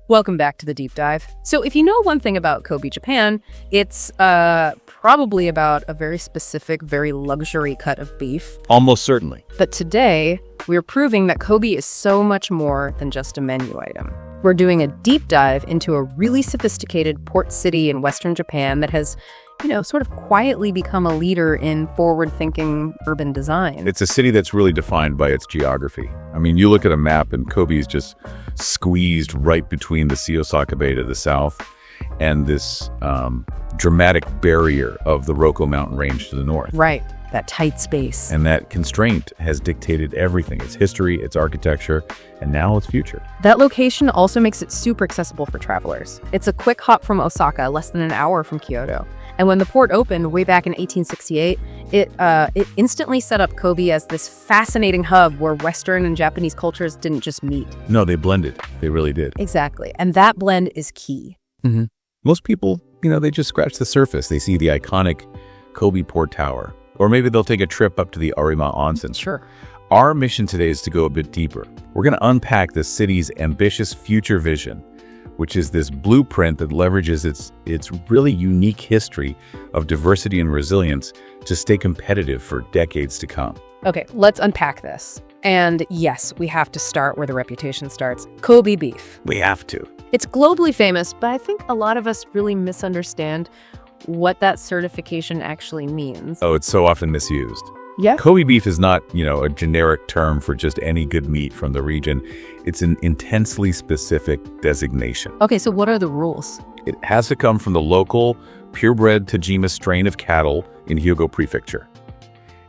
Welcome back to the deep dive. So if you know one thing about Kobe, Japan, it's probably about a very specific, very luxury cut of beef. Almost certainly. But today, we're proving that Kobe is so much more than just a menu item. We're doing a deep dive into a really sophisticated port city in Western Japan that has, sort of quietly become a leader in forward-thinking urban design. It's a city that's really defined by its geography. I mean, you look at a map and Kobe is just squeezed right between the Sea Osaka Bay to the south and this dramatic barrier of the Roko mountain range to the north. Right, that tight space. And that constraint has dictated everything, its history, its architecture, and now its future. That location also makes it super accessible for travelers. It's a quick hop from Osaka, less than an hour from Kyoto. And when the port opened way back in 1868, it instantly set up Kobe as this fascinating hub where Western and Japanese cultures didn't just meet. No, they blended. They really did. Exactly. And that blend is key. Mm-hmm. Most people, they just scratch the surface. They see the iconic Kobe Port Tower. Or maybe they'll take a trip up to the Arima Onsen. Sure. Our mission today is to go a bit deeper. We're going to unpack the city's ambitious future vision, which is this blueprint that leverages its really unique history of diversity and resilience to stay competitive for decades to come. Okay, let's unpack this. And yes, we have to start where the reputation starts. Kobe beef. We have to. It's globally famous, but I think a lot of us really misunderstand what that certification actually means. Oh, it's so often misused. Yeah. Kobe beef is not, a generic term for just any good meat from the region. It's an intensely specific designation. Okay, so what are the rules? It has to come from the local, purebred Tajima strain of cattle in Hyogo Prefecture.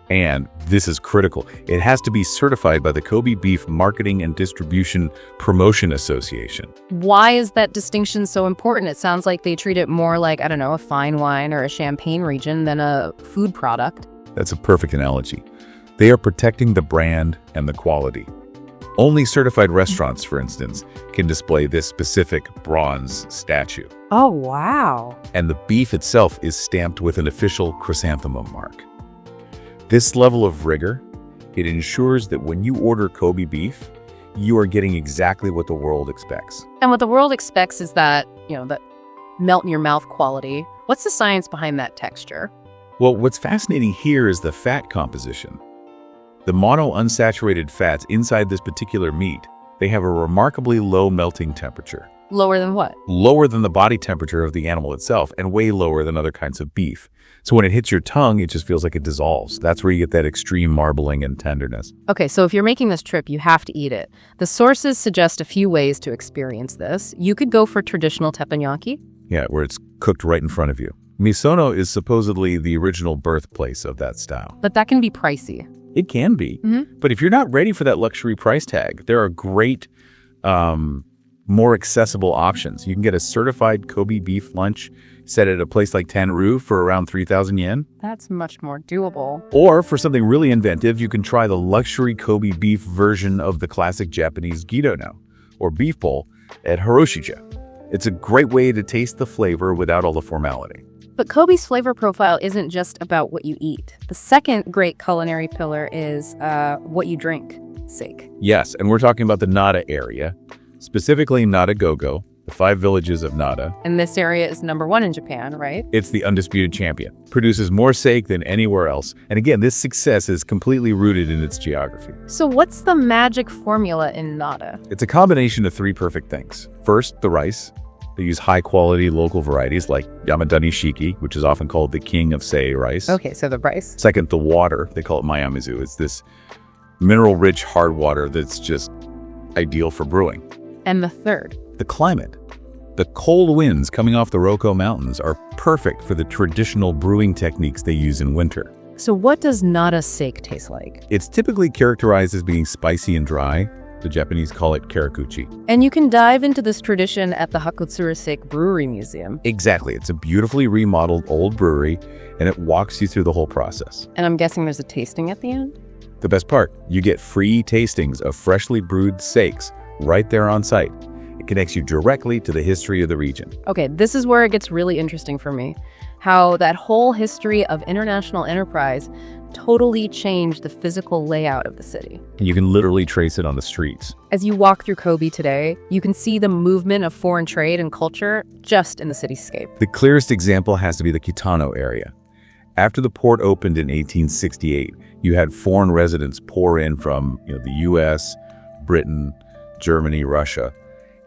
And this is critical. It has to be certified by the Kobe Beef Marketing and Distribution Promotion Association. Why is that distinction so important? It sounds like they treat it more like, a fine wine or a champagne region than a food product. That's a perfect analogy. They are protecting the brand and the quality. Only certified restaurants, for instance, can display this specific bronze statue. Oh, wow. And the beef itself is stamped with an official chrysanthemum mark. This level of rigor, it ensures that when you order Kobe beef, you are getting exactly what the world expects. And what the world expects is that, that melt-in-your-mouth quality. What's the science behind that texture? Well, what's fascinating here is the fat composition. The monounsaturated fats inside this particular meat, they have a remarkably low melting temperature. Lower than what? Lower than the body temperature of the animal itself and way lower than other kinds of beef. So when it hits your tongue, it just feels like it dissolves. That's where you get that extreme marbling and tenderness. Okay, so if you're making this trip, you have to eat it. The sources suggest a few ways to experience this. You could go for traditional teppanyaki. Yeah, where it's cooked right in front of you. Misono is supposedly the original birthplace of that style. But that can be pricey. It can be. Mm-hmm. But if you're not ready for that luxury price tag, there are great, more accessible options. You can get a certified Kobe beef lunch set at a place like Tenru for around 3,000 yen. That's much more doable. Or for something really inventive, you can try the luxury Kobe beef version of the classic Japanese gidono, or beef bowl, at Hiroshige. It's a great way to taste the flavor without all the formality. But Kobe's flavor profile isn't just about what you eat. The second great culinary pillar is what you drink, sake. Yes, and we're talking about the Nara area, specifically Nara-gogo, the 5 villages of Nara. And this area is #1 in Japan, right? It's the undisputed champion. Produces more sake than anywhere else. And again, this success is completely rooted in its geography. So what's the magic formula in Nara? It's a combination of 3 perfect things. First, the rice. They use high-quality local varieties like Yamadani Shiki, which is often called the king of sei rice. Okay, so the rice. Second, the water. They call it mayamizu. It's this mineral-rich hard water that's just ideal for brewing. And the third? The climate. The cold winds coming off the Roko Mountains are perfect for the traditional brewing techniques they use in winter. So what does Nara sake taste like? It's typically characterized as being spicy and dry. The Japanese call it karakuchi. And you can dive into this tradition at the Hakutsuru Sake Brewery Museum. Exactly. It's a beautifully remodeled old brewery, and it walks you through the whole process. And I'm guessing there's a tasting at the end? The best part, you get free tastings of freshly brewed sakes right there on site. It connects you directly to the history of the region. Okay, this is where it gets really interesting for me. How that whole history of international enterprise totally changed the physical layout of the city. And you can literally trace it on the streets. As you walk through Kobe today, you can see the movement of foreign trade and culture just in the cityscape. The clearest example has to be the Kitano area. After the port opened in 1868, you had foreign residents pour in from the US, Britain, Germany, Russia,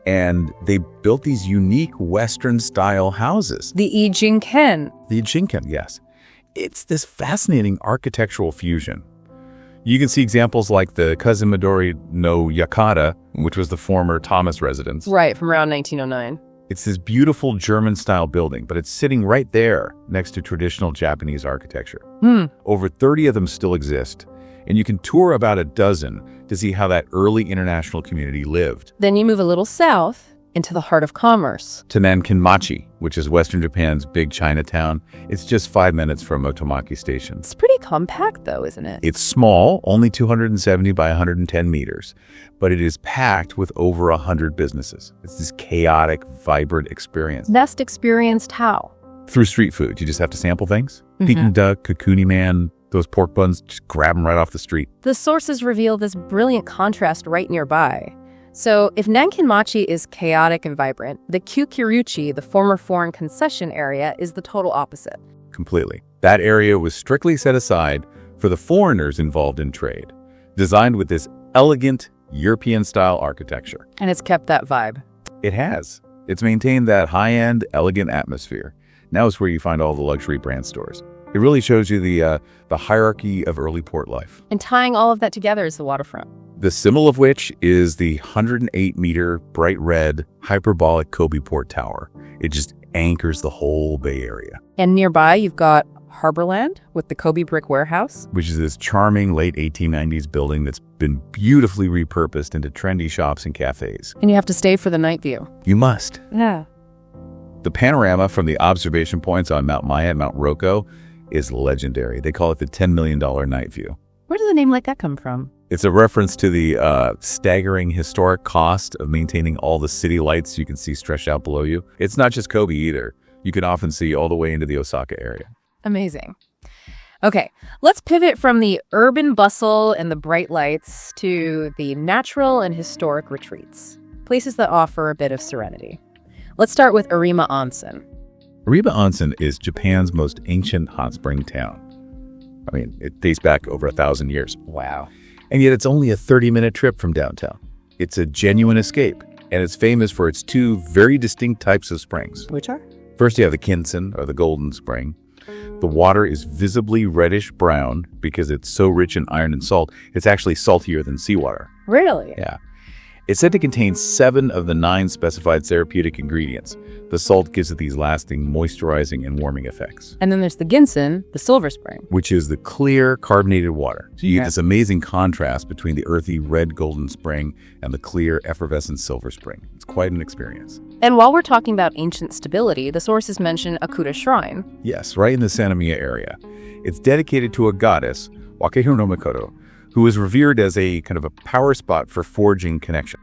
and they built these unique Western-style houses. The Ijinken. The Ijinken, yes. It's this fascinating architectural fusion. You can see examples like the Kazumadori no Yakata, which was the former Thomas residence. Right, from around 1909. It's this beautiful German-style building, but it's sitting right there next to traditional Japanese architecture. Over 30 of them still exist, and you can tour about a dozen to see how that early international community lived. Then you move a little south into the heart of commerce. To Nankinmachi, which is Western Japan's big Chinatown. It's just 5 minutes from Otomaki Station. It's pretty compact, though, isn't it? It's small, only 270 by 110 meters, but it is packed with over 100 businesses. It's this chaotic, vibrant experience. Best experienced how? Through street food. You just have to sample things. Peking duck, kokuni man, those pork buns, just grab them right off the street. The sources reveal this brilliant contrast right nearby. So if Nankinmachi is chaotic and vibrant, the Kyukyuruchi, the former foreign concession area, is the total opposite. Completely. That area was strictly set aside for the foreigners involved in trade, designed with this elegant European-style architecture. And it's kept that vibe. It has. It's maintained that high-end, elegant atmosphere. Now it's where you find all the luxury brand stores. It really shows you the hierarchy of early port life. And tying all of that together is the waterfront. The symbol of which is the 108-meter bright red hyperbolic Kobe Port Tower. It just anchors the whole Bay Area. And nearby, you've got Harborland with the Kobe Brick Warehouse, which is this charming late 1890s building that's been beautifully repurposed into trendy shops and cafes. And you have to stay for the night view. You must. Yeah. The panorama from the observation points on Mount Maya and Mount Roko is legendary. They call it the $10 million night view. Where does a name like that come from? It's a reference to the staggering historic cost of maintaining all the city lights you can see stretched out below you. It's not just Kobe either. You can often see all the way into the Osaka area. Amazing. Okay, let's pivot from the urban bustle and the bright lights to the natural and historic retreats, places that offer a bit of serenity. Let's start with Arima Onsen. Arima Onsen is Japan's most ancient hot spring town. I mean, it dates back over 1,000 years. Wow. And yet it's only a 30-minute trip from downtown. It's a genuine escape, and it's famous for its two very distinct types of springs. Which are? First, you have the Kinsen, or the Golden Spring. The water is visibly reddish-brown because it's so rich in iron and salt. It's actually saltier than seawater. Really? Yeah. It's said to contain 7 of the 9 specified therapeutic ingredients. The salt gives it these lasting moisturizing and warming effects. And then there's the Ginsen, the Silver Spring, which is the clear carbonated water. So you get this amazing contrast between the earthy red Golden Spring and the clear effervescent Silver Spring. It's quite an experience. And while we're talking about ancient stability, the sources mention Akuta Shrine. Yes, right in the Sannomiya area. It's dedicated to a goddess, Wakehiro no Mikoto, who is revered as a kind of a power spot for forging connection.